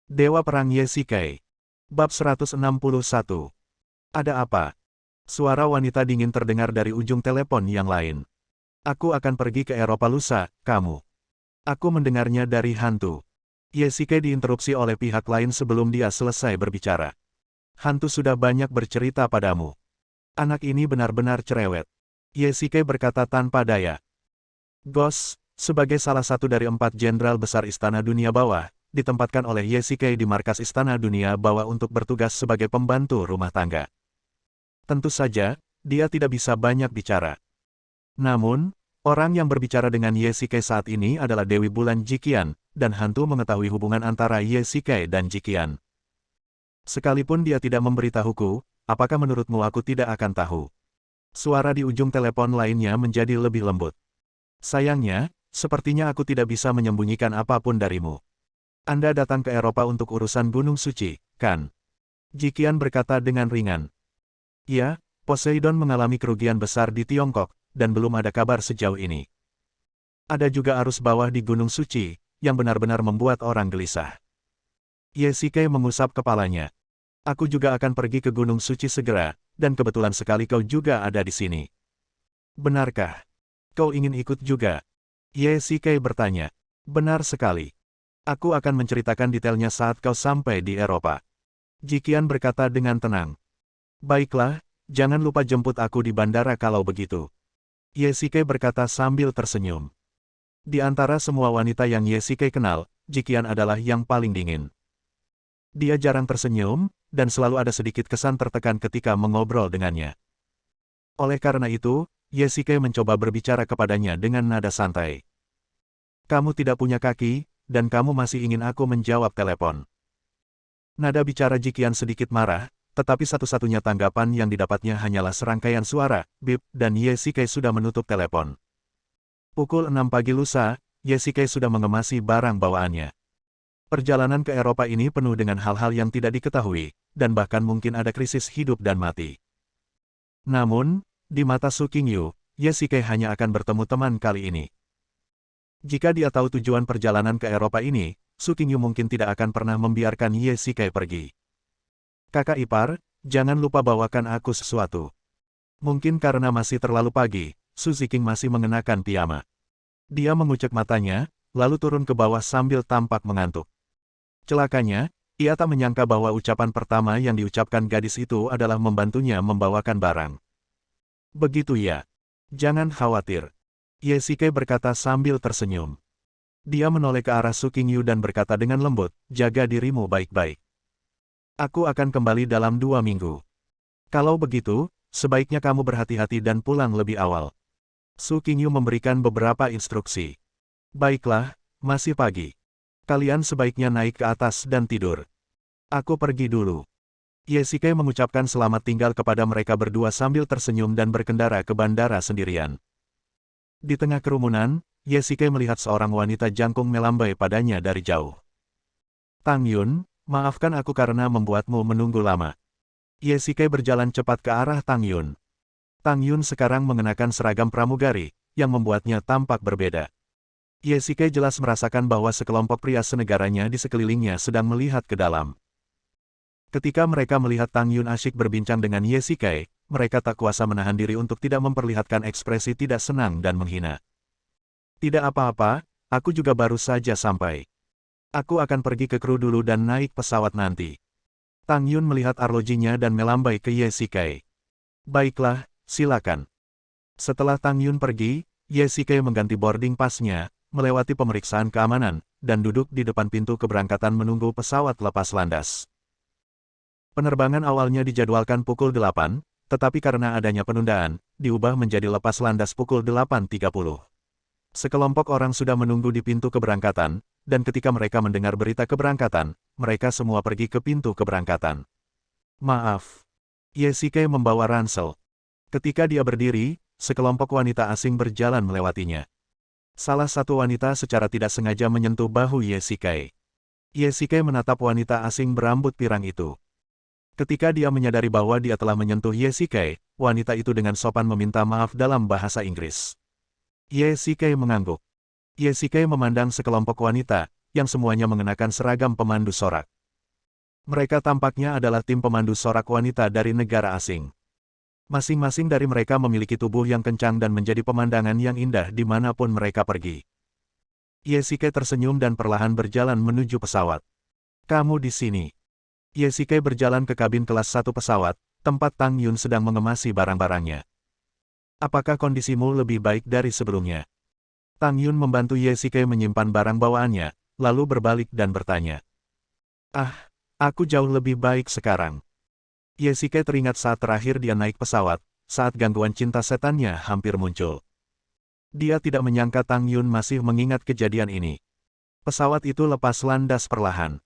Dewa Perang Yesikai. Bab 161. Ada apa? Suara wanita dingin terdengar dari ujung telepon yang lain. Aku akan pergi ke Eropa lusa, kamu. Aku mendengarnya dari hantu. Yesikai diinterupsi oleh pihak lain sebelum dia selesai berbicara. Hantu sudah banyak bercerita padamu. Anak ini benar-benar cerewet. Yesikai berkata tanpa daya. Ghost, sebagai salah satu dari 4 jenderal besar Istana Dunia Bawah, ditempatkan oleh Yesikai di markas Istana Dunia Bawah untuk bertugas sebagai pembantu rumah tangga. Tentu saja, dia tidak bisa banyak bicara. Namun, orang yang berbicara dengan Yesikai saat ini adalah Dewi Bulan Jikian, dan hantu mengetahui hubungan antara Yesikai dan Jikian. Sekalipun dia tidak memberitahuku, apakah menurutmu aku tidak akan tahu? Suara di ujung telepon lainnya menjadi lebih lembut. Sayangnya, sepertinya aku tidak bisa menyembunyikan apapun darimu. Anda datang ke Eropa untuk urusan Gunung Suci, kan? Jikian berkata dengan ringan. Ya, Poseidon mengalami kerugian besar di Tiongkok, dan belum ada kabar sejauh ini. Ada juga arus bawah di Gunung Suci, yang benar-benar membuat orang gelisah. Yesikai mengusap kepalanya. Aku juga akan pergi ke Gunung Suci segera, dan kebetulan sekali kau juga ada di sini. Benarkah? Kau ingin ikut juga? Yesikai bertanya. Benar sekali. Aku akan menceritakan detailnya saat kau sampai di Eropa. Jikian berkata dengan tenang. Baiklah, jangan lupa jemput aku di bandara kalau begitu. Yesikai berkata sambil tersenyum. Di antara semua wanita yang Yesikai kenal, Jikian adalah yang paling dingin. Dia jarang tersenyum, dan selalu ada sedikit kesan tertekan ketika mengobrol dengannya. Oleh karena itu, Yesikai mencoba berbicara kepadanya dengan nada santai. Kamu tidak punya kaki, dan kamu masih ingin aku menjawab telepon. Nada bicara Jikian sedikit marah, tetapi satu-satunya tanggapan yang didapatnya hanyalah serangkaian suara, bip, dan Yesikai sudah menutup telepon. Pukul 6 pagi lusa, Yesikai sudah mengemasi barang bawaannya. Perjalanan ke Eropa ini penuh dengan hal-hal yang tidak diketahui, dan bahkan mungkin ada krisis hidup dan mati. Namun, di mata Su Qingyu, Yesikai hanya akan bertemu teman kali ini. Jika dia tahu tujuan perjalanan ke Eropa ini, Su Qingyu mungkin tidak akan pernah membiarkan Yesikai pergi. Kakak ipar, jangan lupa bawakan aku sesuatu. Mungkin karena masih terlalu pagi, Su Ziqing masih mengenakan piyama. Dia mengucek matanya, lalu turun ke bawah sambil tampak mengantuk. Celakanya, ia tak menyangka bahwa ucapan pertama yang diucapkan gadis itu adalah membantunya membawakan barang. Begitu ya. Jangan khawatir. Yesikai berkata sambil tersenyum. Dia menoleh ke arah Su Qingyu dan berkata dengan lembut, jaga dirimu baik-baik. Aku akan kembali dalam 2 minggu. Kalau begitu, sebaiknya kamu berhati-hati dan pulang lebih awal. Su Qingyu memberikan beberapa instruksi. Baiklah, masih pagi. Kalian sebaiknya naik ke atas dan tidur. Aku pergi dulu. Yesikai mengucapkan selamat tinggal kepada mereka berdua sambil tersenyum dan berkendara ke bandara sendirian. Di tengah kerumunan, Yesikai melihat seorang wanita jangkung melambai padanya dari jauh. Tang Yun, maafkan aku karena membuatmu menunggu lama. Yesikai berjalan cepat ke arah Tang Yun. Tang Yun sekarang mengenakan seragam pramugari, yang membuatnya tampak berbeda. Yesikai jelas merasakan bahwa sekelompok pria senegaranya di sekelilingnya sedang melihat ke dalam. Ketika mereka melihat Tang Yun asyik berbincang dengan Yesikai, mereka tak kuasa menahan diri untuk tidak memperlihatkan ekspresi tidak senang dan menghina. Tidak apa-apa, aku juga baru saja sampai. Aku akan pergi ke kru dulu dan naik pesawat nanti. Tang Yun melihat arlojinya dan melambai ke Yesikai. Baiklah, silakan. Setelah Tang Yun pergi, Yesikai mengganti boarding pass-nya, melewati pemeriksaan keamanan, dan duduk di depan pintu keberangkatan menunggu pesawat lepas landas. Penerbangan awalnya dijadwalkan pukul 8, tetapi karena adanya penundaan, diubah menjadi lepas landas pukul 8.30. Sekelompok orang sudah menunggu di pintu keberangkatan, dan ketika mereka mendengar berita keberangkatan, mereka semua pergi ke pintu keberangkatan. Maaf. Yesikai membawa ransel. Ketika dia berdiri, sekelompok wanita asing berjalan melewatinya. Salah satu wanita secara tidak sengaja menyentuh bahu Yesikai. Yesikai menatap wanita asing berambut pirang itu. Ketika dia menyadari bahwa dia telah menyentuh Yesikai, wanita itu dengan sopan meminta maaf dalam bahasa Inggris. Yesikai mengangguk. Yesikai memandang sekelompok wanita, yang semuanya mengenakan seragam pemandu sorak. Mereka tampaknya adalah tim pemandu sorak wanita dari negara asing. Masing-masing dari mereka memiliki tubuh yang kencang dan menjadi pemandangan yang indah dimanapun mereka pergi. Yesike tersenyum dan perlahan berjalan menuju pesawat. Kamu di sini. Yesike berjalan ke kabin kelas 1 pesawat, tempat Tang Yun sedang mengemasi barang-barangnya. Apakah kondisimu lebih baik dari sebelumnya? Tang Yun membantu Yesike menyimpan barang bawaannya, lalu berbalik dan bertanya. Ah, aku jauh lebih baik sekarang. Yesike teringat saat terakhir dia naik pesawat, saat gangguan cinta setannya hampir muncul. Dia tidak menyangka Tang Yun masih mengingat kejadian ini. Pesawat itu lepas landas perlahan.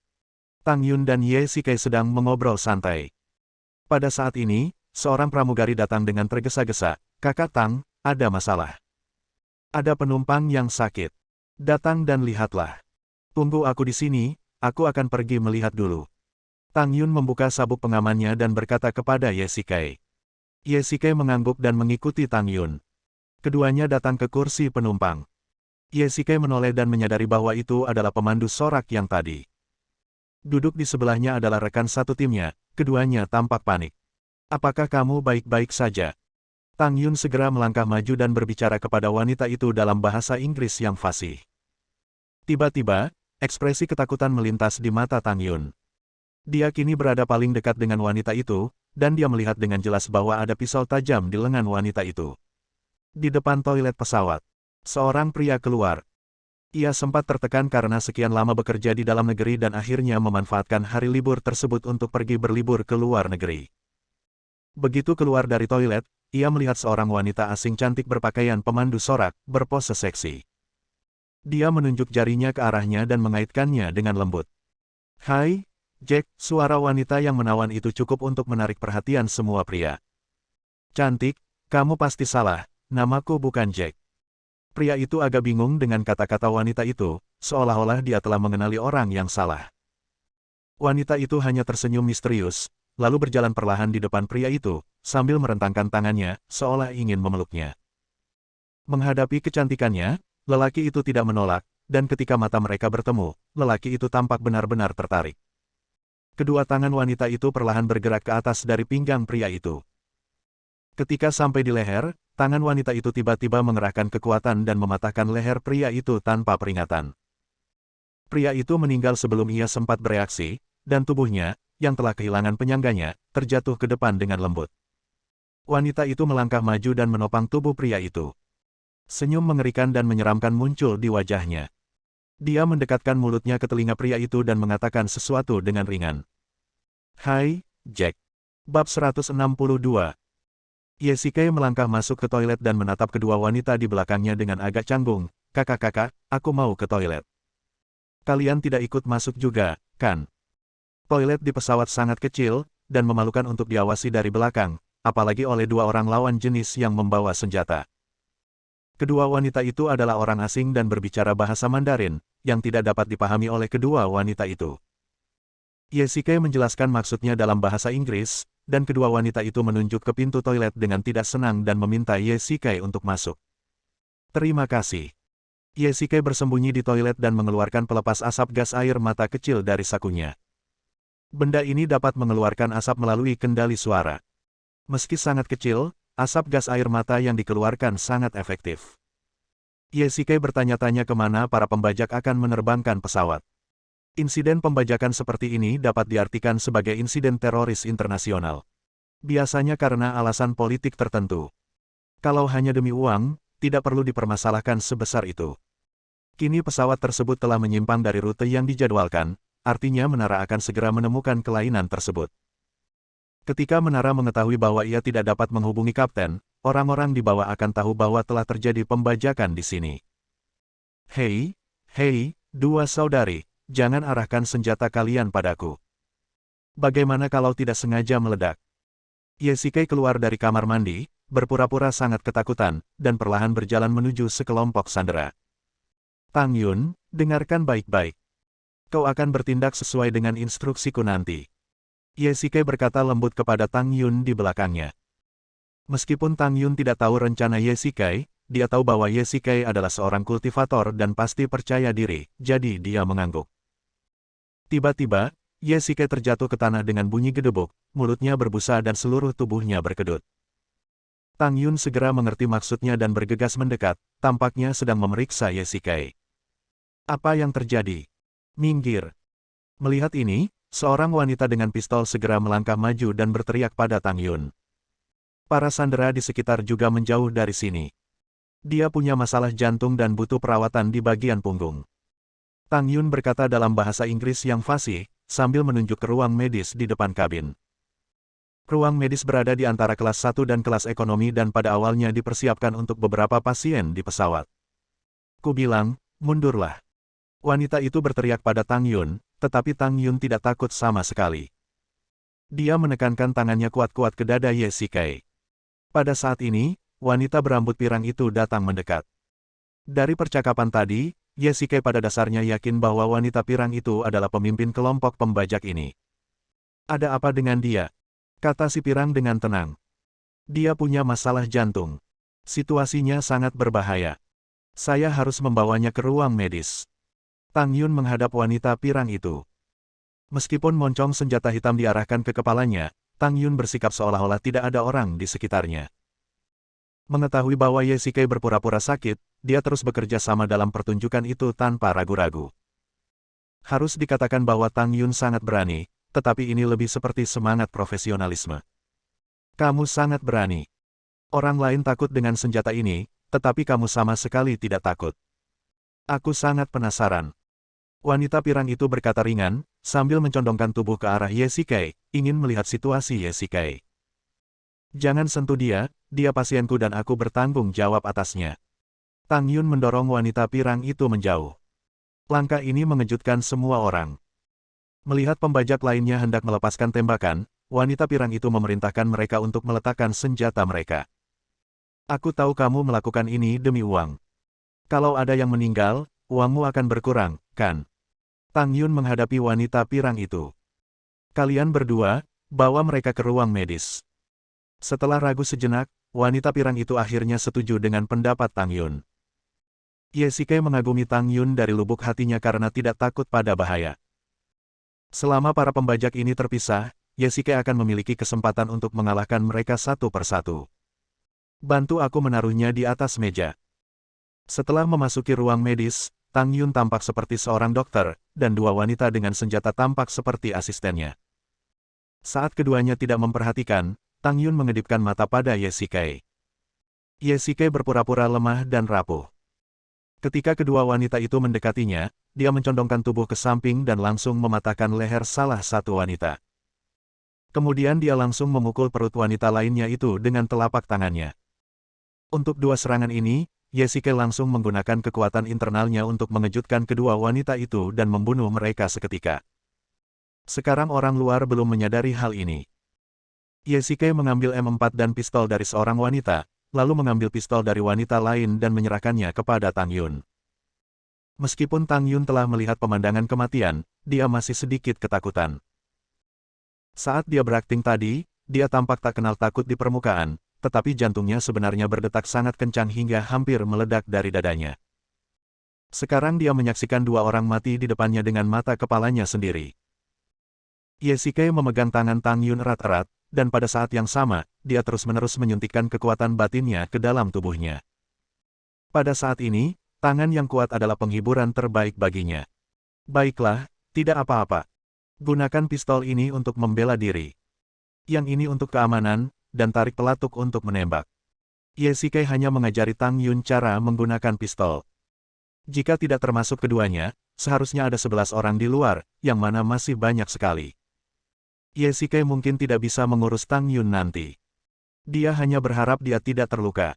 Tang Yun dan Yesike sedang mengobrol santai. Pada saat ini, seorang pramugari datang dengan tergesa-gesa. Kakak Tang, ada masalah. Ada penumpang yang sakit. Datang dan lihatlah. Tunggu aku di sini, aku akan pergi melihat dulu. Tang Yun membuka sabuk pengamannya dan berkata kepada Yesike. Yesike mengangguk dan mengikuti Tang Yun. Keduanya datang ke kursi penumpang. Yesike menoleh dan menyadari bahwa itu adalah pemandu sorak yang tadi. Duduk di sebelahnya adalah rekan satu timnya, keduanya tampak panik. Apakah kamu baik-baik saja? Tang Yun segera melangkah maju dan berbicara kepada wanita itu dalam bahasa Inggris yang fasih. Tiba-tiba, ekspresi ketakutan melintas di mata Tang Yun. Dia kini berada paling dekat dengan wanita itu, dan dia melihat dengan jelas bahwa ada pisau tajam di lengan wanita itu. Di depan toilet pesawat, seorang pria keluar. Ia sempat tertekan karena sekian lama bekerja di dalam negeri dan akhirnya memanfaatkan hari libur tersebut untuk pergi berlibur ke luar negeri. Begitu keluar dari toilet, ia melihat seorang wanita asing cantik berpakaian pemandu sorak, berpose seksi. Dia menunjuk jarinya ke arahnya dan mengaitkannya dengan lembut. Hai, Jack, suara wanita yang menawan itu cukup untuk menarik perhatian semua pria. Cantik, kamu pasti salah, namaku bukan Jack. Pria itu agak bingung dengan kata-kata wanita itu, seolah-olah dia telah mengenali orang yang salah. Wanita itu hanya tersenyum misterius, lalu berjalan perlahan di depan pria itu, sambil merentangkan tangannya, seolah ingin memeluknya. Menghadapi kecantikannya, lelaki itu tidak menolak, dan ketika mata mereka bertemu, lelaki itu tampak benar-benar tertarik. Kedua tangan wanita itu perlahan bergerak ke atas dari pinggang pria itu. Ketika sampai di leher, tangan wanita itu tiba-tiba mengerahkan kekuatan dan mematahkan leher pria itu tanpa peringatan. Pria itu meninggal sebelum ia sempat bereaksi, dan tubuhnya, yang telah kehilangan penyangganya, terjatuh ke depan dengan lembut. Wanita itu melangkah maju dan menopang tubuh pria itu. Senyum mengerikan dan menyeramkan muncul di wajahnya. Dia mendekatkan mulutnya ke telinga pria itu dan mengatakan sesuatu dengan ringan. Hai, Jack. Bab 162. Yesike melangkah masuk ke toilet dan menatap kedua wanita di belakangnya dengan agak canggung. Kakak-kakak, aku mau ke toilet. Kalian tidak ikut masuk juga, kan? Toilet di pesawat sangat kecil, dan memalukan untuk diawasi dari belakang, apalagi oleh dua orang lawan jenis yang membawa senjata. Kedua wanita itu adalah orang asing dan berbicara bahasa Mandarin, yang tidak dapat dipahami oleh kedua wanita itu. Yesike menjelaskan maksudnya dalam bahasa Inggris, dan kedua wanita itu menunjuk ke pintu toilet dengan tidak senang dan meminta Yesike untuk masuk. Terima kasih. Yesike bersembunyi di toilet dan mengeluarkan pelepas asap gas air mata kecil dari sakunya. Benda ini dapat mengeluarkan asap melalui kendali suara. Meski sangat kecil, asap gas air mata yang dikeluarkan sangat efektif. Yesike bertanya-tanya kemana para pembajak akan menerbangkan pesawat. Insiden pembajakan seperti ini dapat diartikan sebagai insiden teroris internasional. Biasanya karena alasan politik tertentu. Kalau hanya demi uang, tidak perlu dipermasalahkan sebesar itu. Kini pesawat tersebut telah menyimpang dari rute yang dijadwalkan, artinya menara akan segera menemukan kelainan tersebut. Ketika menara mengetahui bahwa ia tidak dapat menghubungi kapten, orang-orang di bawah akan tahu bahwa telah terjadi pembajakan di sini. Hei, dua saudari. Jangan arahkan senjata kalian padaku. Bagaimana kalau tidak sengaja meledak? Yesike keluar dari kamar mandi, berpura-pura sangat ketakutan, dan perlahan berjalan menuju sekelompok sandera. Tang Yun, dengarkan baik-baik. Kau akan bertindak sesuai dengan instruksiku nanti. Yesike berkata lembut kepada Tang Yun di belakangnya. Meskipun Tang Yun tidak tahu rencana Yesike, dia tahu bahwa Yesike adalah seorang kultivator dan pasti percaya diri, jadi dia mengangguk. Tiba-tiba, Ye terjatuh ke tanah dengan bunyi gedebuk, mulutnya berbusa dan seluruh tubuhnya berkedut. Tang Yun segera mengerti maksudnya dan bergegas mendekat, tampaknya sedang memeriksa Ye. Apa yang terjadi? Minggir. Melihat ini, seorang wanita dengan pistol segera melangkah maju dan berteriak pada Tang Yun. Para sandera di sekitar juga menjauh dari sini. Dia punya masalah jantung dan butuh perawatan di bagian punggung. Tang Yun berkata dalam bahasa Inggris yang fasih, sambil menunjuk ke ruang medis di depan kabin. Ruang medis berada di antara kelas 1 dan kelas ekonomi dan pada awalnya dipersiapkan untuk beberapa pasien di pesawat. Ku bilang, mundurlah. Wanita itu berteriak pada Tang Yun, tetapi Tang Yun tidak takut sama sekali. Dia menekankan tangannya kuat-kuat ke dada Ye. Pada saat ini, wanita berambut pirang itu datang mendekat. Dari percakapan tadi, Ye pada dasarnya yakin bahwa wanita pirang itu adalah pemimpin kelompok pembajak ini. Ada apa dengan dia? Kata si pirang dengan tenang. Dia punya masalah jantung. Situasinya sangat berbahaya. Saya harus membawanya ke ruang medis. Tang Yun menghadap wanita pirang itu. Meskipun moncong senjata hitam diarahkan ke kepalanya, Tang Yun bersikap seolah-olah tidak ada orang di sekitarnya. Mengetahui bahwa Ye berpura-pura sakit, dia terus bekerja sama dalam pertunjukan itu tanpa ragu-ragu. Harus dikatakan bahwa Tang Yun sangat berani, tetapi ini lebih seperti semangat profesionalisme. Kamu sangat berani. Orang lain takut dengan senjata ini, tetapi kamu sama sekali tidak takut. Aku sangat penasaran. Wanita pirang itu berkata ringan, sambil mencondongkan tubuh ke arah Ye, ingin melihat situasi Ye. Jangan sentuh dia pasienku dan aku bertanggung jawab atasnya. Tang Yun mendorong wanita pirang itu menjauh. Langkah ini mengejutkan semua orang. Melihat pembajak lainnya hendak melepaskan tembakan, wanita pirang itu memerintahkan mereka untuk meletakkan senjata mereka. Aku tahu kamu melakukan ini demi uang. Kalau ada yang meninggal, uangmu akan berkurang, kan? Tang Yun menghadapi wanita pirang itu. Kalian berdua, bawa mereka ke ruang medis. Setelah ragu sejenak, wanita pirang itu akhirnya setuju dengan pendapat Tang Yun. Ye mengagumi Tang Yun dari lubuk hatinya karena tidak takut pada bahaya. Selama para pembajak ini terpisah, Ye akan memiliki kesempatan untuk mengalahkan mereka satu persatu. Bantu aku menaruhnya di atas meja. Setelah memasuki ruang medis, Tang Yun tampak seperti seorang dokter, dan dua wanita dengan senjata tampak seperti asistennya. Saat keduanya tidak memperhatikan, Tang Yun mengedipkan mata pada Ye. Ye berpura-pura lemah dan rapuh. Ketika kedua wanita itu mendekatinya, dia mencondongkan tubuh ke samping dan langsung mematahkan leher salah satu wanita. Kemudian dia langsung memukul perut wanita lainnya itu dengan telapak tangannya. Untuk dua serangan ini, Ye langsung menggunakan kekuatan internalnya untuk mengejutkan kedua wanita itu dan membunuh mereka seketika. Sekarang orang luar belum menyadari hal ini. Ye mengambil M4 dan pistol dari seorang wanita, lalu mengambil pistol dari wanita lain dan menyerahkannya kepada Tang Yun. Meskipun Tang Yun telah melihat pemandangan kematian, dia masih sedikit ketakutan. Saat dia berakting tadi, dia tampak tak kenal takut di permukaan, tetapi jantungnya sebenarnya berdetak sangat kencang hingga hampir meledak dari dadanya. Sekarang dia menyaksikan dua orang mati di depannya dengan mata kepalanya sendiri. Ye memegang tangan Tang Yun erat-erat, dan pada saat yang sama, dia terus-menerus menyuntikkan kekuatan batinnya ke dalam tubuhnya. Pada saat ini, tangan yang kuat adalah penghiburan terbaik baginya. Baiklah, tidak apa-apa. Gunakan pistol ini untuk membela diri. Yang ini untuk keamanan, dan tarik pelatuk untuk menembak. Ye hanya mengajari Tang Yun cara menggunakan pistol. Jika tidak termasuk keduanya, seharusnya ada 11 orang di luar, yang mana masih banyak sekali. Ye mungkin tidak bisa mengurus Tang Yun nanti. Dia hanya berharap dia tidak terluka.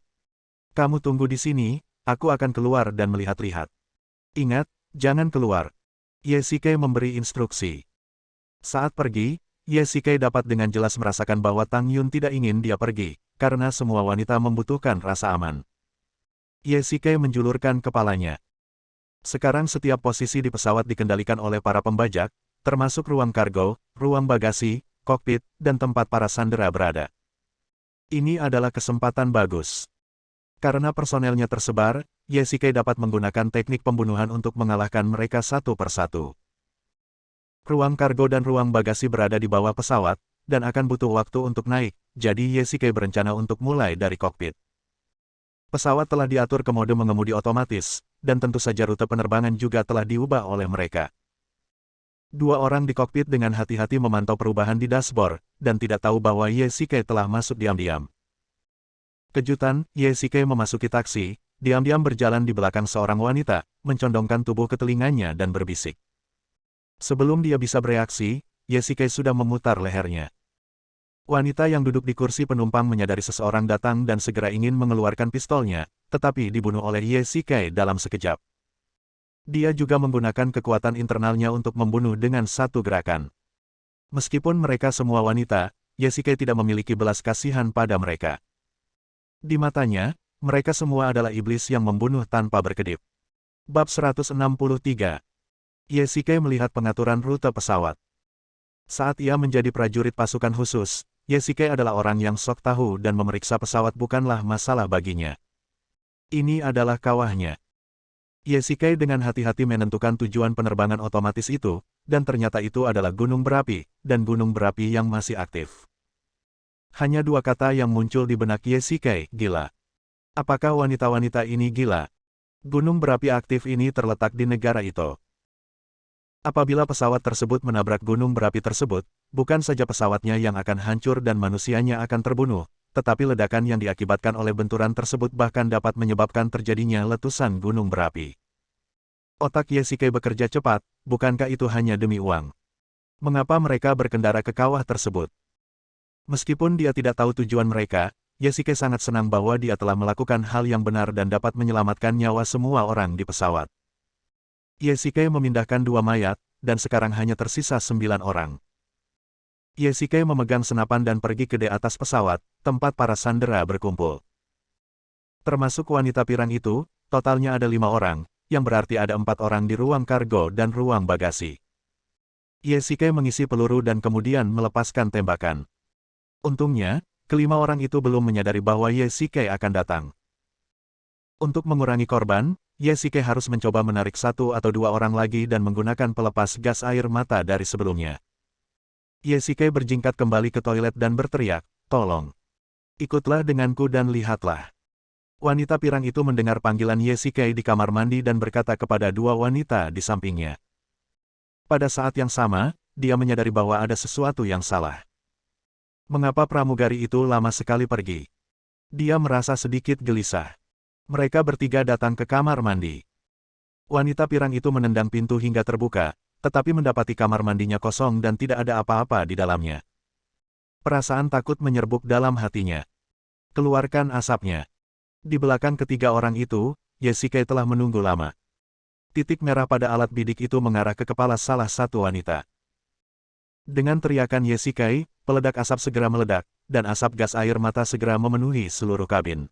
Kamu tunggu di sini, aku akan keluar dan melihat-lihat. Ingat, jangan keluar. Ye memberi instruksi. Saat pergi, Ye dapat dengan jelas merasakan bahwa Tang Yun tidak ingin dia pergi, karena semua wanita membutuhkan rasa aman. Ye menjulurkan kepalanya. Sekarang setiap posisi di pesawat dikendalikan oleh para pembajak, termasuk ruang kargo, ruang bagasi, kokpit, dan tempat para sandera berada. Ini adalah kesempatan bagus. Karena personelnya tersebar, Ye dapat menggunakan teknik pembunuhan untuk mengalahkan mereka satu persatu. Ruang kargo dan ruang bagasi berada di bawah pesawat, dan akan butuh waktu untuk naik, jadi Yesike berencana untuk mulai dari kokpit. Pesawat telah diatur ke mode mengemudi otomatis, dan tentu saja rute penerbangan juga telah diubah oleh mereka. Dua orang di kokpit dengan hati-hati memantau perubahan di dashboard, dan tidak tahu bahwa Yesike telah masuk diam-diam. Kejutan, Yesike memasuki taksi, diam-diam berjalan di belakang seorang wanita, mencondongkan tubuh ke telinganya dan berbisik. Sebelum dia bisa bereaksi, Yesike sudah memutar lehernya. Wanita yang duduk di kursi penumpang menyadari seseorang datang dan segera ingin mengeluarkan pistolnya, tetapi dibunuh oleh Yesike dalam sekejap. Dia juga menggunakan kekuatan internalnya untuk membunuh dengan satu gerakan. Meskipun mereka semua wanita, Yesike tidak memiliki belas kasihan pada mereka. Di matanya, mereka semua adalah iblis yang membunuh tanpa berkedip. Bab 163. Yesike melihat pengaturan rute pesawat. Saat ia menjadi prajurit pasukan khusus, Yesike adalah orang yang sok tahu dan memeriksa pesawat bukanlah masalah baginya. Ini adalah kawahnya. Yesike dengan hati-hati menentukan tujuan penerbangan otomatis itu, dan ternyata itu adalah gunung berapi, dan gunung berapi yang masih aktif. Hanya dua kata yang muncul di benak Yesike, gila. Apakah wanita-wanita ini gila? Gunung berapi aktif ini terletak di negara itu. Apabila pesawat tersebut menabrak gunung berapi tersebut, bukan saja pesawatnya yang akan hancur dan manusianya akan terbunuh, tetapi ledakan yang diakibatkan oleh benturan tersebut bahkan dapat menyebabkan terjadinya letusan gunung berapi. Otak Yesike bekerja cepat, bukankah itu hanya demi uang? Mengapa mereka berkendara ke kawah tersebut? Meskipun dia tidak tahu tujuan mereka, Yesike sangat senang bahwa dia telah melakukan hal yang benar dan dapat menyelamatkan nyawa semua orang di pesawat. Yesike memindahkan dua mayat, dan sekarang hanya tersisa 9 orang. Yesike memegang senapan dan pergi ke di atas pesawat, tempat para sandera berkumpul. Termasuk wanita pirang itu, totalnya ada 5 orang, yang berarti ada 4 orang di ruang kargo dan ruang bagasi. Yesike mengisi peluru dan kemudian melepaskan tembakan. Untungnya, kelima orang itu belum menyadari bahwa Yesike akan datang. Untuk mengurangi korban, Yesike harus mencoba menarik 1 atau 2 orang lagi dan menggunakan pelepas gas air mata dari sebelumnya. Yesike berjingkat kembali ke toilet dan berteriak, "Tolong! Ikutlah denganku dan lihatlah." Wanita pirang itu mendengar panggilan Yesike di kamar mandi dan berkata kepada dua wanita di sampingnya. Pada saat yang sama, dia menyadari bahwa ada sesuatu yang salah. Mengapa pramugari itu lama sekali pergi? Dia merasa sedikit gelisah. Mereka bertiga datang ke kamar mandi. Wanita pirang itu menendang pintu hingga terbuka, tetapi mendapati kamar mandinya kosong dan tidak ada apa-apa di dalamnya. Perasaan takut menyerbuk dalam hatinya. Keluarkan asapnya. Di belakang ketiga orang itu, Yesike telah menunggu lama. Titik merah pada alat bidik itu mengarah ke kepala salah satu wanita. Dengan teriakan Yesike, peledak asap segera meledak, dan asap gas air mata segera memenuhi seluruh kabin.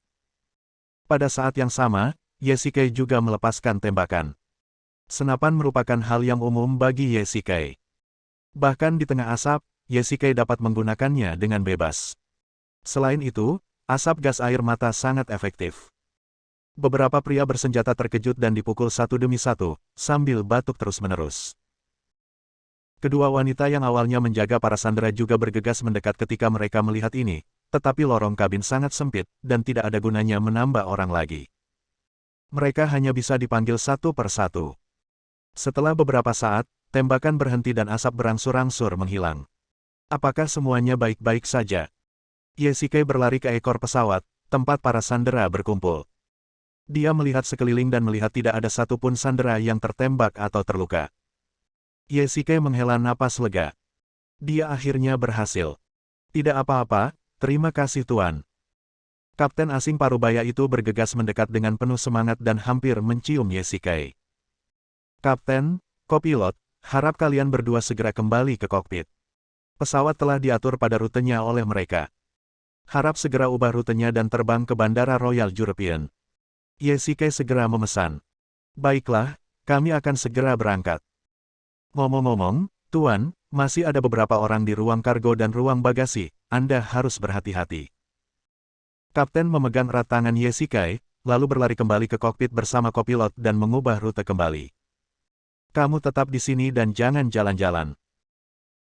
Pada saat yang sama, Yesike juga melepaskan tembakan. Senapan merupakan hal yang umum bagi Yesike. Bahkan di tengah asap, Yesike dapat menggunakannya dengan bebas. Selain itu, asap gas air mata sangat efektif. Beberapa pria bersenjata terkejut dan dipukul satu demi satu, sambil batuk terus-menerus. Kedua wanita yang awalnya menjaga para sandera juga bergegas mendekat ketika mereka melihat ini. Tetapi lorong kabin sangat sempit, dan tidak ada gunanya menambah orang lagi. Mereka hanya bisa dipanggil satu per satu. Setelah beberapa saat, tembakan berhenti dan asap berangsur-angsur menghilang. Apakah semuanya baik-baik saja? Yesike berlari ke ekor pesawat, tempat para sandera berkumpul. Dia melihat sekeliling dan melihat tidak ada satupun sandera yang tertembak atau terluka. Yesike menghela napas lega. Dia akhirnya berhasil. Tidak apa-apa. Terima kasih Tuan. Kapten asing parubaya itu bergegas mendekat dengan penuh semangat dan hampir mencium Yesike. Kapten, kopilot, harap kalian berdua segera kembali ke kokpit. Pesawat telah diatur pada rutenya oleh mereka. Harap segera ubah rutenya dan terbang ke Bandara Royal European. Yesike segera memesan. Baiklah, kami akan segera berangkat. Ngomong-ngomong, Tuan, masih ada beberapa orang di ruang kargo dan ruang bagasi, Anda harus berhati-hati. Kapten memegang erat tangan Yesike, lalu berlari kembali ke kokpit bersama kopilot dan mengubah rute kembali. Kamu tetap di sini dan jangan jalan-jalan.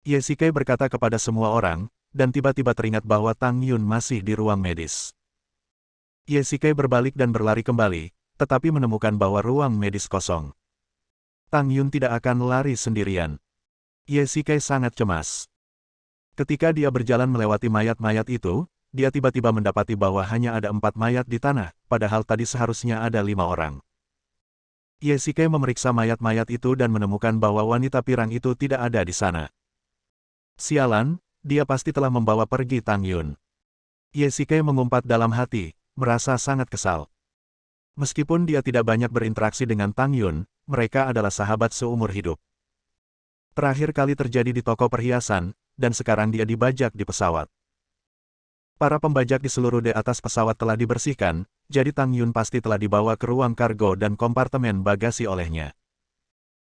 Ye Shikai berkata kepada semua orang, dan tiba-tiba teringat bahwa Tang Yun masih di ruang medis. Ye Shikai berbalik dan berlari kembali, tetapi menemukan bahwa ruang medis kosong. Tang Yun tidak akan lari sendirian. Ye Shikai sangat cemas. Ketika dia berjalan melewati mayat-mayat itu, dia tiba-tiba mendapati bahwa hanya ada 4 mayat di tanah, padahal tadi seharusnya ada 5 orang. Ye Shikai memeriksa mayat-mayat itu dan menemukan bahwa wanita pirang itu tidak ada di sana. Sialan, dia pasti telah membawa pergi Tang Yun. Ye Shikai mengumpat dalam hati, merasa sangat kesal. Meskipun dia tidak banyak berinteraksi dengan Tang Yun, mereka adalah sahabat seumur hidup. Terakhir kali terjadi di toko perhiasan, dan sekarang dia dibajak di pesawat. Para pembajak di seluruh di atas pesawat telah dibersihkan, jadi Tang Yun pasti telah dibawa ke ruang kargo dan kompartemen bagasi olehnya.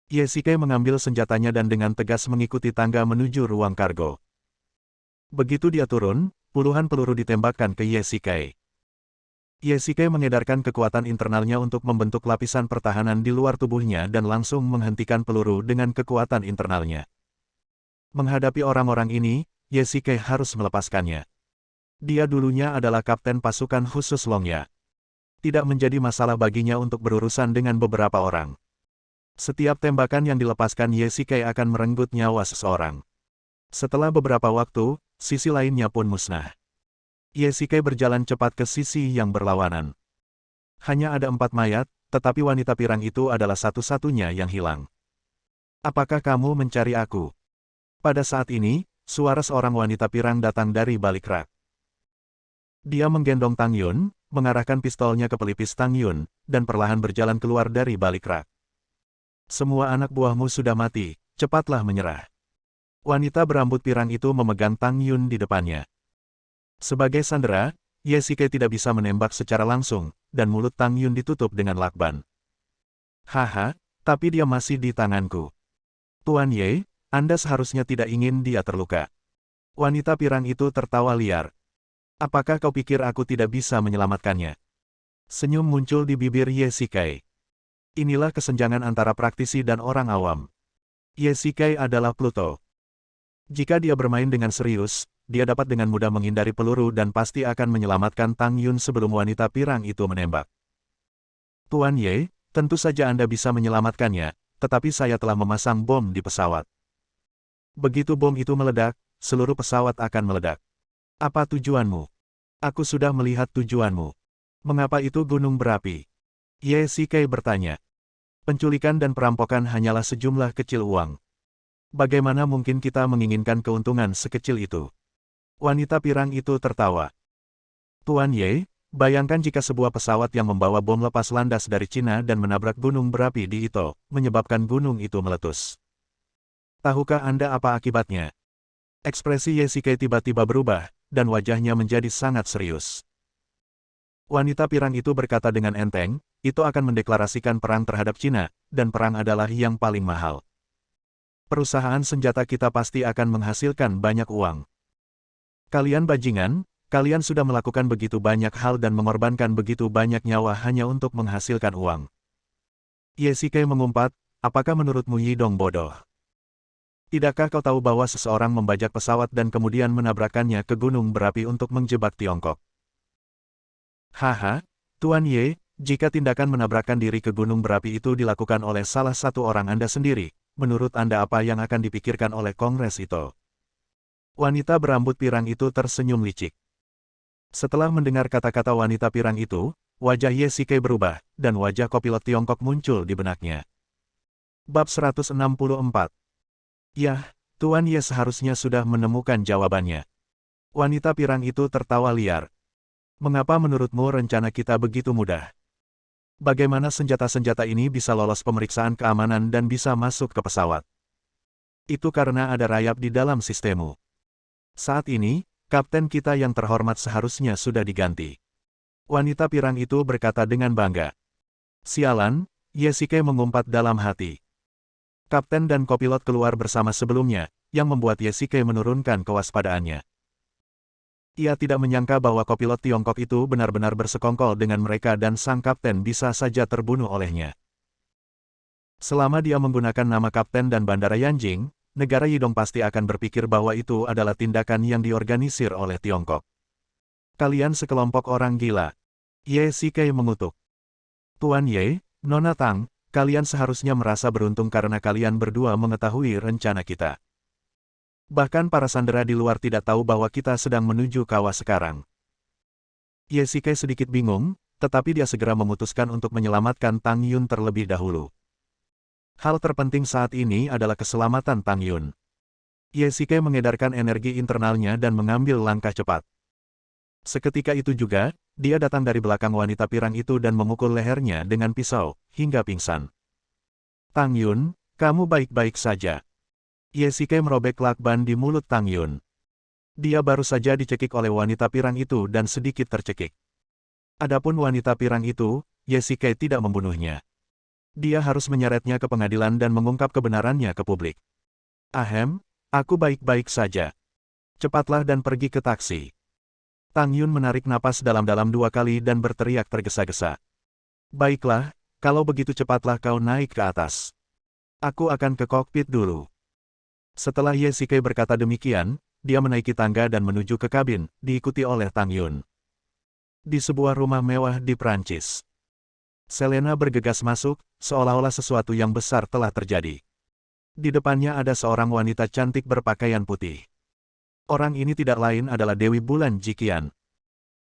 Ye Shikai mengambil senjatanya dan dengan tegas mengikuti tangga menuju ruang kargo. Begitu dia turun, puluhan peluru ditembakkan ke Ye Shikai. Ye Shikai mengedarkan kekuatan internalnya untuk membentuk lapisan pertahanan di luar tubuhnya dan langsung menghentikan peluru dengan kekuatan internalnya. Menghadapi orang-orang ini, Ye Shikai harus melepaskannya. Dia dulunya adalah kapten pasukan khusus Longya. Tidak menjadi masalah baginya untuk berurusan dengan beberapa orang. Setiap tembakan yang dilepaskan Ye Shikai akan merenggut nyawa seseorang. Setelah beberapa waktu, sisi lainnya pun musnah. Ye Shikai berjalan cepat ke sisi yang berlawanan. Hanya ada 4 mayat, tetapi wanita pirang itu adalah satu-satunya yang hilang. Apakah kamu mencari aku? Pada saat ini, suara seorang wanita pirang datang dari balik rak. Dia menggendong Tang Yun, mengarahkan pistolnya ke pelipis Tang Yun, dan perlahan berjalan keluar dari balik rak. Semua anak buahmu sudah mati, cepatlah menyerah. Wanita berambut pirang itu memegang Tang Yun di depannya. Sebagai sandera, Ye Shikai tidak bisa menembak secara langsung, dan mulut Tang Yun ditutup dengan lakban. Haha, tapi dia masih di tanganku. Tuan Ye, Anda seharusnya tidak ingin dia terluka. Wanita pirang itu tertawa liar. Apakah kau pikir aku tidak bisa menyelamatkannya? Senyum muncul di bibir Ye Shikai. Inilah kesenjangan antara praktisi dan orang awam. Ye Shikai adalah Pluto. Jika dia bermain dengan serius, dia dapat dengan mudah menghindari peluru dan pasti akan menyelamatkan Tang Yun sebelum wanita pirang itu menembak. Tuan Ye, tentu saja Anda bisa menyelamatkannya, tetapi saya telah memasang bom di pesawat. Begitu bom itu meledak, seluruh pesawat akan meledak. Apa tujuanmu? Aku sudah melihat tujuanmu. Mengapa itu gunung berapi? Ye Shikai bertanya. Penculikan dan perampokan hanyalah sejumlah kecil uang. Bagaimana mungkin kita menginginkan keuntungan sekecil itu? Wanita pirang itu tertawa. Tuan Ye, bayangkan jika sebuah pesawat yang membawa bom lepas landas dari Cina dan menabrak gunung berapi di Ito, menyebabkan gunung itu meletus. Tahukah Anda apa akibatnya? Ekspresi Ye Shikai tiba-tiba berubah, dan wajahnya menjadi sangat serius. Wanita pirang itu berkata dengan enteng, itu akan mendeklarasikan perang terhadap Cina, dan perang adalah yang paling mahal. Perusahaan senjata kita pasti akan menghasilkan banyak uang. Kalian bajingan, kalian sudah melakukan begitu banyak hal dan mengorbankan begitu banyak nyawa hanya untuk menghasilkan uang. Ye Shikai mengumpat, apakah menurutmu Yidong bodoh? Tidakkah kau tahu bahwa seseorang membajak pesawat dan kemudian menabrakkannya ke gunung berapi untuk menjebak Tiongkok? Haha, Tuan Ye, jika tindakan menabrakkan diri ke gunung berapi itu dilakukan oleh salah satu orang Anda sendiri, menurut Anda apa yang akan dipikirkan oleh Kongres itu? Wanita berambut pirang itu tersenyum licik. Setelah mendengar kata-kata wanita pirang itu, wajah Ye Shikai berubah, dan wajah kopilot Tiongkok muncul di benaknya. Bab 164. Yah, Tuan Ye seharusnya sudah menemukan jawabannya. Wanita pirang itu tertawa liar. Mengapa menurutmu rencana kita begitu mudah? Bagaimana senjata-senjata ini bisa lolos pemeriksaan keamanan dan bisa masuk ke pesawat? Itu karena ada rayap di dalam sistemmu. Saat ini, kapten kita yang terhormat seharusnya sudah diganti. Wanita pirang itu berkata dengan bangga. Sialan, Ye Shikai mengumpat dalam hati. Kapten dan kopilot keluar bersama sebelumnya, yang membuat Ye Shikai menurunkan kewaspadaannya. Ia tidak menyangka bahwa kopilot Tiongkok itu benar-benar bersekongkol dengan mereka dan sang kapten bisa saja terbunuh olehnya. Selama dia menggunakan nama kapten dan bandara Yanjing, negara Yidong pasti akan berpikir bahwa itu adalah tindakan yang diorganisir oleh Tiongkok. Kalian sekelompok orang gila. Ye Shikai mengutuk. Tuan Ye, Nona Tang, kalian seharusnya merasa beruntung karena kalian berdua mengetahui rencana kita. Bahkan para sandera di luar tidak tahu bahwa kita sedang menuju kawah sekarang. Ye Shikai sedikit bingung, tetapi dia segera memutuskan untuk menyelamatkan Tang Yun terlebih dahulu. Hal terpenting saat ini adalah keselamatan Tang Yun. Ye Shikai mengedarkan energi internalnya dan mengambil langkah cepat. Seketika itu juga, dia datang dari belakang wanita pirang itu dan memukul lehernya dengan pisau, hingga pingsan. Tang Yun, kamu baik-baik saja. Ye Shikai merobek lakban di mulut Tang Yun. Dia baru saja dicekik oleh wanita pirang itu dan sedikit tercekik. Adapun wanita pirang itu, Ye Shikai tidak membunuhnya. Dia harus menyeretnya ke pengadilan dan mengungkap kebenarannya ke publik. Ahem, aku baik-baik saja. Cepatlah dan pergi ke taksi. Tang Yun menarik napas dalam-dalam 2 kali dan berteriak tergesa-gesa. Baiklah, kalau begitu cepatlah kau naik ke atas. Aku akan ke kokpit dulu. Setelah Ye Shikai berkata demikian, dia menaiki tangga dan menuju ke kabin, diikuti oleh Tang Yun. Di sebuah rumah mewah di Prancis. Selena bergegas masuk, seolah-olah sesuatu yang besar telah terjadi. Di depannya ada seorang wanita cantik berpakaian putih. Orang ini tidak lain adalah Dewi Bulan Jiqian.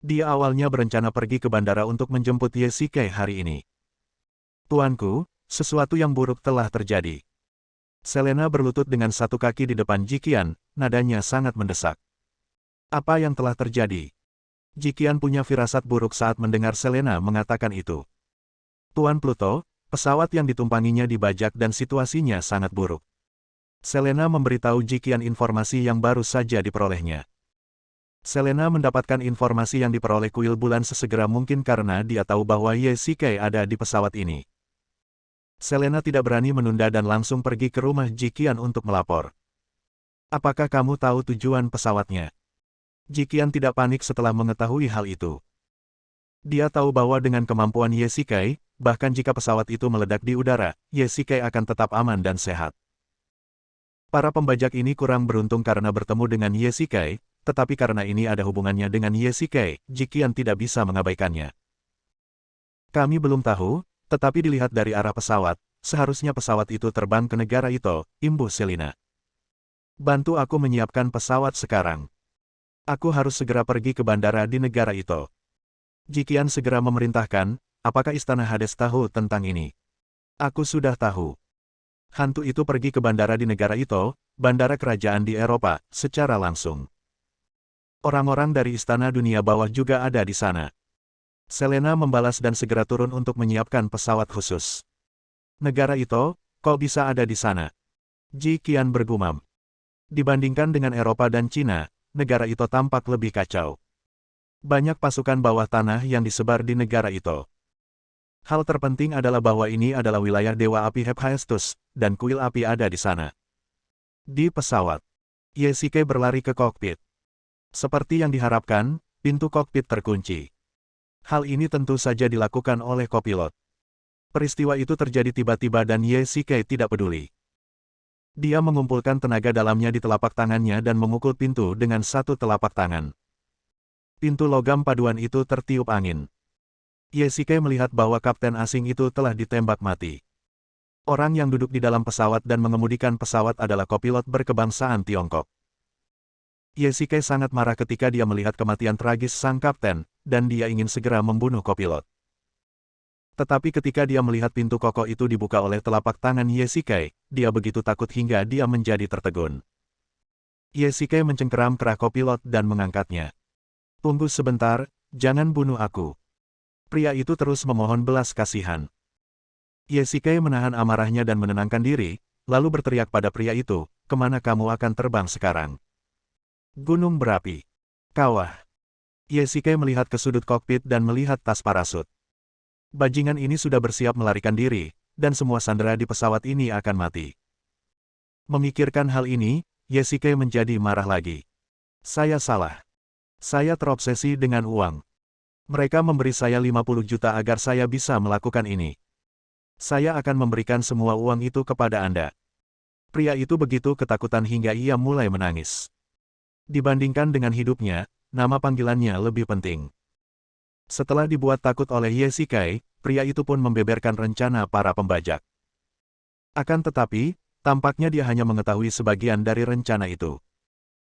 Dia awalnya berencana pergi ke bandara untuk menjemput Ye Shikai hari ini. Tuanku, sesuatu yang buruk telah terjadi. Selena berlutut dengan satu kaki di depan Jiqian, nadanya sangat mendesak. Apa yang telah terjadi? Jiqian punya firasat buruk saat mendengar Selena mengatakan itu. Tuan Pluto, pesawat yang ditumpanginya dibajak dan situasinya sangat buruk. Selena memberitahu Jiqian informasi yang baru saja diperolehnya. Selena mendapatkan informasi yang diperoleh kuil bulan sesegera mungkin karena dia tahu bahwa Ye Shikai ada di pesawat ini. Selena tidak berani menunda dan langsung pergi ke rumah Jiqian untuk melapor. Apakah kamu tahu tujuan pesawatnya? Jiqian tidak panik setelah mengetahui hal itu. Dia tahu bahwa dengan kemampuan Ye Shikai, bahkan jika pesawat itu meledak di udara, Ye Shikai akan tetap aman dan sehat. Para pembajak ini kurang beruntung karena bertemu dengan Ye Shikai, tetapi karena ini ada hubungannya dengan Ye Shikai, Jiqian tidak bisa mengabaikannya. Kami belum tahu, tetapi dilihat dari arah pesawat, seharusnya pesawat itu terbang ke negara Ito, imbuh Selena. Bantu aku menyiapkan pesawat sekarang. Aku harus segera pergi ke bandara di negara Ito. Jiqian segera memerintahkan, apakah Istana Hades tahu tentang ini? Aku sudah tahu. Hantu itu pergi ke bandara di negara Ito, bandara kerajaan di Eropa, secara langsung. Orang-orang dari Istana Dunia Bawah juga ada di sana. Selena membalas dan segera turun untuk menyiapkan pesawat khusus. Negara Ito, kok bisa ada di sana? Jiqian bergumam. Dibandingkan dengan Eropa dan Cina, negara Ito tampak lebih kacau. Banyak pasukan bawah tanah yang disebar di negara Ito. Hal terpenting adalah bahwa ini adalah wilayah Dewa Api Hephaestus, dan kuil api ada di sana. Di pesawat, Ye Shikai berlari ke kokpit. Seperti yang diharapkan, pintu kokpit terkunci. Hal ini tentu saja dilakukan oleh kopilot. Peristiwa itu terjadi tiba-tiba dan Ye Shikai tidak peduli. Dia mengumpulkan tenaga dalamnya di telapak tangannya dan memukul pintu dengan satu telapak tangan. Pintu logam paduan itu tertiup angin. Ye Shikai melihat bahwa kapten asing itu telah ditembak mati. Orang yang duduk di dalam pesawat dan mengemudikan pesawat adalah kopilot berkebangsaan Tiongkok. Ye Shikai sangat marah ketika dia melihat kematian tragis sang kapten, dan dia ingin segera membunuh kopilot. Tetapi ketika dia melihat pintu kokoh itu dibuka oleh telapak tangan Ye Shikai, dia begitu takut hingga dia menjadi tertegun. Ye Shikai mencengkeram kerah kopilot dan mengangkatnya. Tunggu sebentar, jangan bunuh aku. Pria itu terus memohon belas kasihan. Ye Shikai menahan amarahnya dan menenangkan diri, lalu berteriak pada pria itu, kemana kamu akan terbang sekarang? Gunung berapi. Kawah. Ye Shikai melihat ke sudut kokpit dan melihat tas parasut. Bajingan ini sudah bersiap melarikan diri, dan semua sandera di pesawat ini akan mati. Memikirkan hal ini, Ye Shikai menjadi marah lagi. Saya salah. Saya terobsesi dengan uang. Mereka memberi saya 50 juta agar saya bisa melakukan ini. Saya akan memberikan semua uang itu kepada Anda. Pria itu begitu ketakutan hingga ia mulai menangis. Dibandingkan dengan hidupnya, nama panggilannya lebih penting. Setelah dibuat takut oleh Ye Shikai, pria itu pun membeberkan rencana para pembajak. Akan tetapi, tampaknya dia hanya mengetahui sebagian dari rencana itu.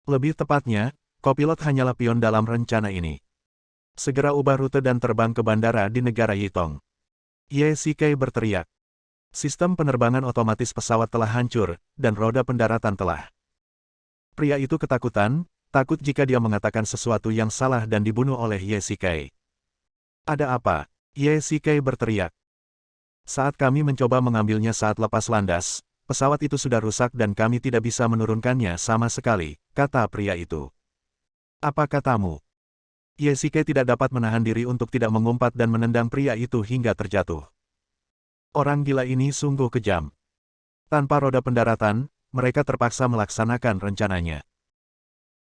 Lebih tepatnya, kopilot hanyalah pion dalam rencana ini. Segera ubah rute dan terbang ke bandara di negara Yitong. Ye Shikai berteriak. Sistem penerbangan otomatis pesawat telah hancur, dan roda pendaratan telah. Pria itu ketakutan, takut jika dia mengatakan sesuatu yang salah dan dibunuh oleh Ye Shikai. Ada apa? Ye Shikai berteriak. Saat kami mencoba mengambilnya saat lepas landas, pesawat itu sudah rusak dan kami tidak bisa menurunkannya sama sekali, kata pria itu. Apa katamu? Ye Shikai tidak dapat menahan diri untuk tidak mengumpat dan menendang pria itu hingga terjatuh. Orang gila ini sungguh kejam. Tanpa roda pendaratan, mereka terpaksa melaksanakan rencananya.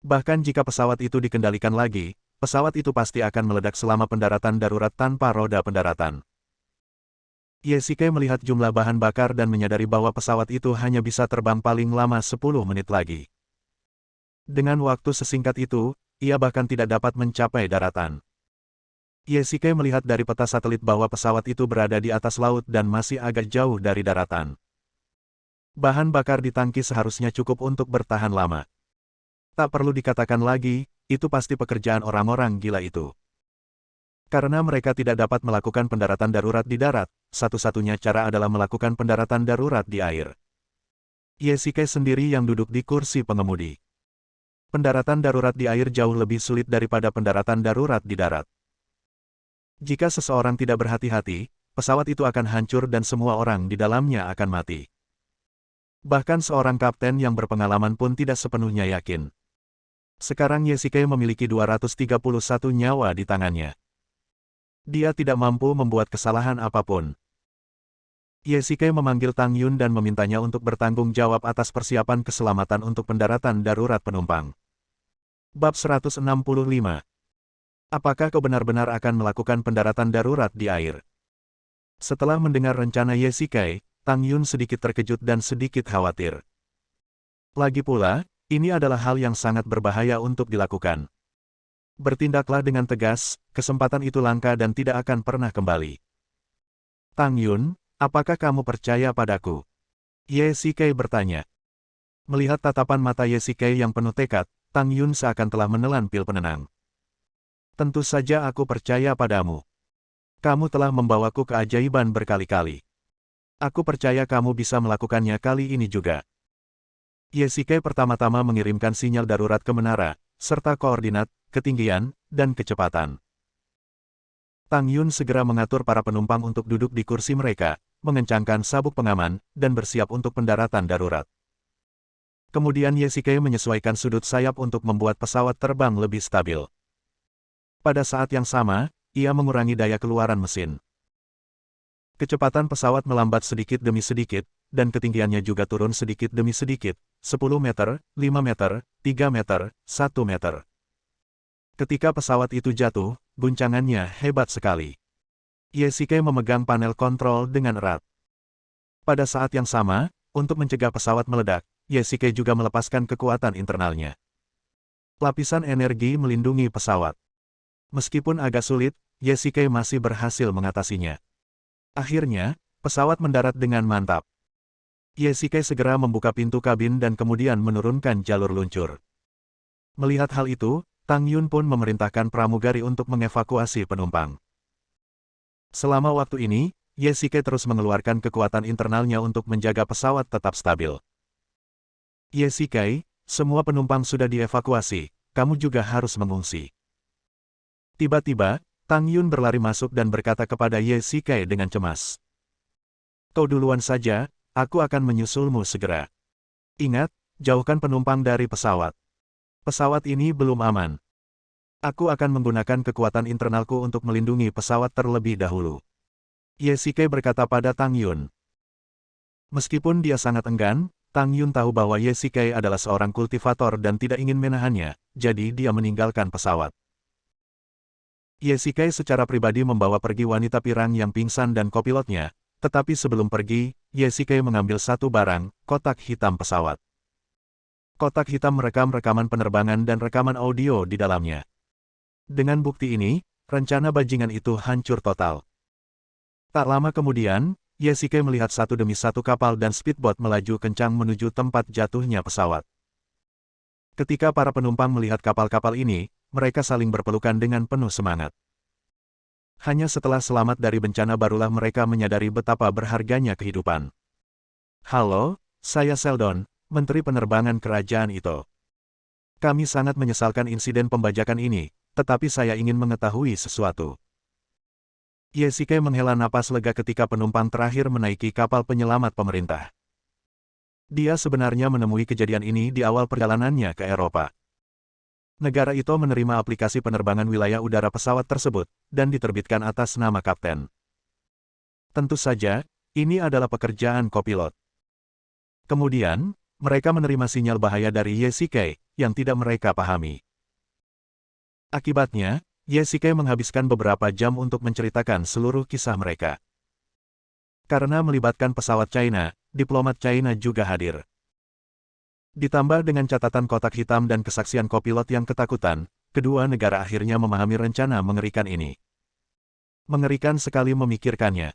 Bahkan jika pesawat itu dikendalikan lagi, pesawat itu pasti akan meledak selama pendaratan darurat tanpa roda pendaratan. Ye Shikai melihat jumlah bahan bakar dan menyadari bahwa pesawat itu hanya bisa terbang paling lama 10 menit lagi. Dengan waktu sesingkat itu, ia bahkan tidak dapat mencapai daratan. Ye Shikai melihat dari peta satelit bahwa pesawat itu berada di atas laut dan masih agak jauh dari daratan. Bahan bakar di tangki seharusnya cukup untuk bertahan lama. Tak perlu dikatakan lagi, itu pasti pekerjaan orang-orang gila itu. Karena mereka tidak dapat melakukan pendaratan darurat di darat, satu-satunya cara adalah melakukan pendaratan darurat di air. Ye Shikai sendiri yang duduk di kursi pengemudi. Pendaratan darurat di air jauh lebih sulit daripada pendaratan darurat di darat. Jika seseorang tidak berhati-hati, pesawat itu akan hancur dan semua orang di dalamnya akan mati. Bahkan seorang kapten yang berpengalaman pun tidak sepenuhnya yakin. Sekarang Ye Shikai memiliki 231 nyawa di tangannya. Dia tidak mampu membuat kesalahan apapun. Ye Shikai memanggil Tang Yun dan memintanya untuk bertanggung jawab atas persiapan keselamatan untuk pendaratan darurat penumpang. Bab 165. Apakah kau benar-benar akan melakukan pendaratan darurat di air? Setelah mendengar rencana Ye Shikai, Tang Yun sedikit terkejut dan sedikit khawatir. Lagi pula, ini adalah hal yang sangat berbahaya untuk dilakukan. Bertindaklah dengan tegas, kesempatan itu langka dan tidak akan pernah kembali. Tang Yun, apakah kamu percaya padaku? Ye Shikai bertanya. Melihat tatapan mata Ye Shikai yang penuh tekad, Tang Yun seakan telah menelan pil penenang. Tentu saja aku percaya padamu. Kamu telah membawaku keajaiban berkali-kali. Aku percaya kamu bisa melakukannya kali ini juga. Ye Shikai pertama-tama mengirimkan sinyal darurat ke menara, serta koordinat, ketinggian, dan kecepatan. Tang Yun segera mengatur para penumpang untuk duduk di kursi mereka, mengencangkan sabuk pengaman, dan bersiap untuk pendaratan darurat. Kemudian Ye Shikai menyesuaikan sudut sayap untuk membuat pesawat terbang lebih stabil. Pada saat yang sama, ia mengurangi daya keluaran mesin. Kecepatan pesawat melambat sedikit demi sedikit, dan ketinggiannya juga turun sedikit demi sedikit, 10 meter, 5 meter, 3 meter, 1 meter. Ketika pesawat itu jatuh, guncangannya hebat sekali. Ye Shikai memegang panel kontrol dengan erat. Pada saat yang sama, untuk mencegah pesawat meledak, Ye Shikai juga melepaskan kekuatan internalnya. Lapisan energi melindungi pesawat. Meskipun agak sulit, Ye Shikai masih berhasil mengatasinya. Akhirnya, pesawat mendarat dengan mantap. Ye Shikai segera membuka pintu kabin dan kemudian menurunkan jalur luncur. Melihat hal itu, Tang Yun pun memerintahkan pramugari untuk mengevakuasi penumpang. Selama waktu ini, Ye Shikai terus mengeluarkan kekuatan internalnya untuk menjaga pesawat tetap stabil. Ye Shikai, semua penumpang sudah dievakuasi, kamu juga harus mengungsi. Tiba-tiba, Tang Yun berlari masuk dan berkata kepada Ye Shikai dengan cemas. Kau duluan saja, aku akan menyusulmu segera. Ingat, jauhkan penumpang dari pesawat. Pesawat ini belum aman. Aku akan menggunakan kekuatan internalku untuk melindungi pesawat terlebih dahulu. Ye Shikai berkata pada Tang Yun. Meskipun dia sangat enggan, Tang Yun tahu bahwa Ye Shikai adalah seorang kultivator dan tidak ingin menahannya, jadi dia meninggalkan pesawat. Ye Shikai secara pribadi membawa pergi wanita pirang yang pingsan dan kopilotnya, Tetapi sebelum pergi, Ye mengambil satu barang, kotak hitam pesawat. Kotak hitam merekam rekaman penerbangan dan rekaman audio di dalamnya. Dengan bukti ini, rencana bajingan itu hancur total. Tak lama kemudian, Ye melihat satu demi satu kapal dan speedboat melaju kencang menuju tempat jatuhnya pesawat. Ketika para penumpang melihat kapal-kapal ini, mereka saling berpelukan dengan penuh semangat. Hanya setelah selamat dari bencana barulah mereka menyadari betapa berharganya kehidupan. Halo, saya Sheldon, Menteri Penerbangan Kerajaan itu. Kami sangat menyesalkan insiden pembajakan ini, tetapi saya ingin mengetahui sesuatu. Ye menghela napas lega ketika penumpang terakhir menaiki kapal penyelamat pemerintah. Dia sebenarnya menemui kejadian ini di awal perjalanannya ke Eropa. Negara itu menerima aplikasi penerbangan wilayah udara pesawat tersebut, dan diterbitkan atas nama kapten. Tentu saja, ini adalah pekerjaan kopilot. Kemudian, mereka menerima sinyal bahaya dari Ye yang tidak mereka pahami. Akibatnya, Ye menghabiskan beberapa jam untuk menceritakan seluruh kisah mereka. Karena melibatkan pesawat China, diplomat China juga hadir. Ditambah dengan catatan kotak hitam dan kesaksian kopilot yang ketakutan, kedua negara akhirnya memahami rencana mengerikan ini. Mengerikan sekali memikirkannya.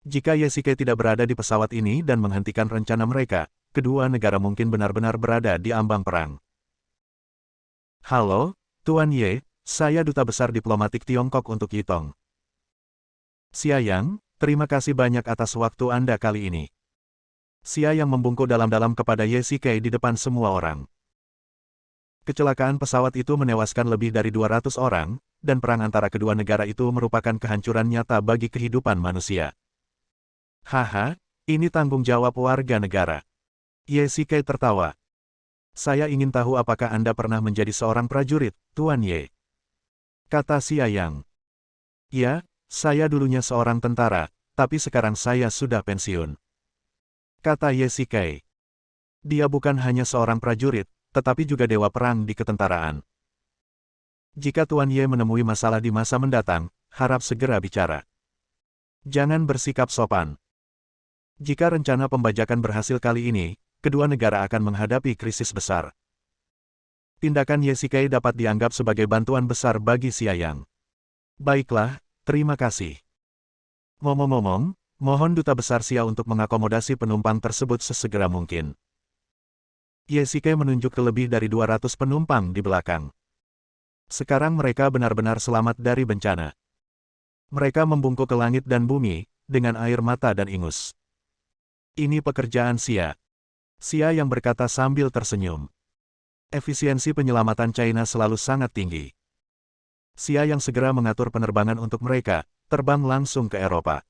Jika Ye tidak berada di pesawat ini dan menghentikan rencana mereka, kedua negara mungkin benar-benar berada di ambang perang. Halo, Tuan Ye, saya Duta Besar Diplomatik Tiongkok untuk Yitong. Xia Yang, terima kasih banyak atas waktu Anda kali ini. Xia Yang membungkuk dalam-dalam kepada Ye di depan semua orang. Kecelakaan pesawat itu menewaskan lebih dari 200 orang, dan perang antara kedua negara itu merupakan kehancuran nyata bagi kehidupan manusia. Haha, ini tanggung jawab warga negara. Ye tertawa. Saya ingin tahu apakah Anda pernah menjadi seorang prajurit, Tuan Ye? Kata Xia Yang. Ya, saya dulunya seorang tentara, tapi sekarang saya sudah pensiun. Kata Ye Dia bukan hanya seorang prajurit, tetapi juga dewa perang di ketentaraan. Jika Tuan Ye menemui masalah di masa mendatang, harap segera bicara. Jangan bersikap sopan. Jika rencana pembajakan berhasil kali ini, kedua negara akan menghadapi krisis besar. Tindakan Ye dapat dianggap sebagai bantuan besar bagi Xia Yang. Baiklah, terima kasih. Ngomong-ngomong, mohon Duta Besar Xia untuk mengakomodasi penumpang tersebut sesegera mungkin. Ye menunjuk ke lebih dari 200 penumpang di belakang. Sekarang mereka benar-benar selamat dari bencana. Mereka membungkuk ke langit dan bumi, dengan air mata dan ingus. Ini pekerjaan Xia. Xia yang berkata sambil tersenyum. Efisiensi penyelamatan China selalu sangat tinggi. Xia yang segera mengatur penerbangan untuk mereka, terbang langsung ke Eropa.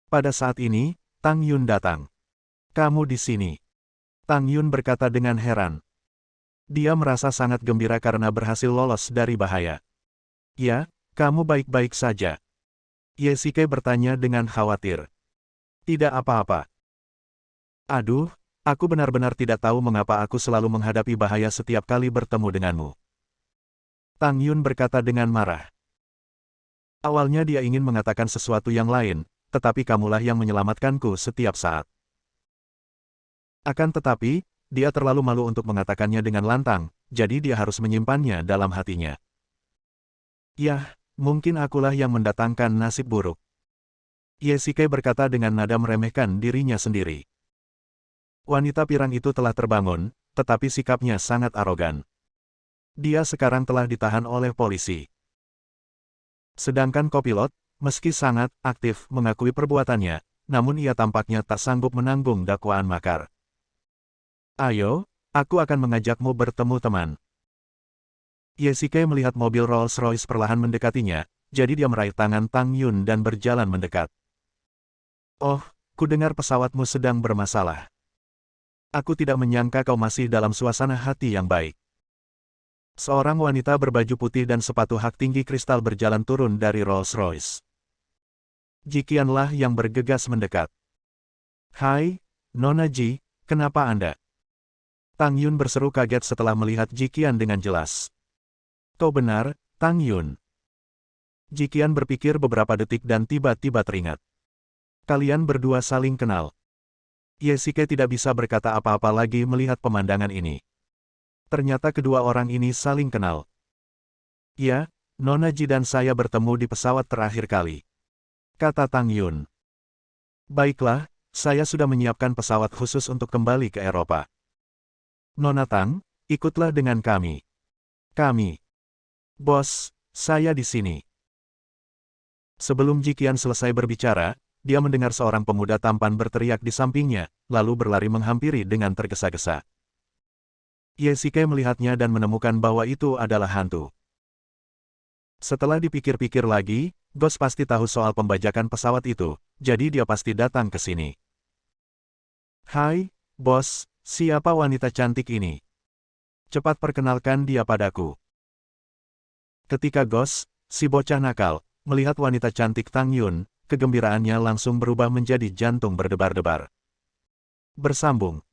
Pada saat ini, Tang Yun datang. Kamu di sini. Tang Yun berkata dengan heran. Dia merasa sangat gembira karena berhasil lolos dari bahaya. Ya, kamu baik-baik saja. Ye bertanya dengan khawatir. Tidak apa-apa. Aduh, aku benar-benar tidak tahu mengapa aku selalu menghadapi bahaya setiap kali bertemu denganmu. Tang Yun berkata dengan marah. Awalnya dia ingin mengatakan sesuatu yang lain, tetapi kamulah yang menyelamatkanku setiap saat. Akan tetapi, dia terlalu malu untuk mengatakannya dengan lantang, jadi dia harus menyimpannya dalam hatinya. Yah, mungkin akulah yang mendatangkan nasib buruk. Ye berkata dengan nada meremehkan dirinya sendiri. Wanita pirang itu telah terbangun, tetapi sikapnya sangat arogan. Dia sekarang telah ditahan oleh polisi. Sedangkan kopilot, meski sangat aktif mengakui perbuatannya, namun ia tampaknya tak sanggup menanggung dakwaan makar. Ayo, aku akan mengajakmu bertemu teman. Ye melihat mobil Rolls-Royce perlahan mendekatinya, jadi dia meraih tangan Tang Yun dan berjalan mendekat. Oh, kudengar pesawatmu sedang bermasalah. Aku tidak menyangka kau masih dalam suasana hati yang baik. Seorang wanita berbaju putih dan sepatu hak tinggi kristal berjalan turun dari Rolls-Royce. Jiqianlah yang bergegas mendekat. Hai, Nona Ji, kenapa Anda? Tang Yun berseru kaget setelah melihat Jiqian dengan jelas. Kau benar, Tang Yun. Jiqian berpikir beberapa detik dan tiba-tiba teringat. Kalian berdua saling kenal. Yesike tidak bisa berkata apa-apa lagi melihat pemandangan ini. Ternyata kedua orang ini saling kenal. Ya, Nona Ji dan saya bertemu di pesawat terakhir kali, kata Tang Yun. Baiklah, saya sudah menyiapkan pesawat khusus untuk kembali ke Eropa. Nona Tang, ikutlah dengan kami. Kami. Bos, saya di sini. Sebelum Jiqian selesai berbicara, dia mendengar seorang pemuda tampan berteriak di sampingnya, lalu berlari menghampiri dengan tergesa-gesa. Yesike melihatnya dan menemukan bahwa itu adalah hantu. Setelah dipikir-pikir lagi, Ghost pasti tahu soal pembajakan pesawat itu, jadi dia pasti datang ke sini. Hai, bos, siapa wanita cantik ini? Cepat perkenalkan dia padaku. Ketika Ghost, si bocah nakal, melihat wanita cantik Tang Yun, kegembiraannya langsung berubah menjadi jantung berdebar-debar. Bersambung.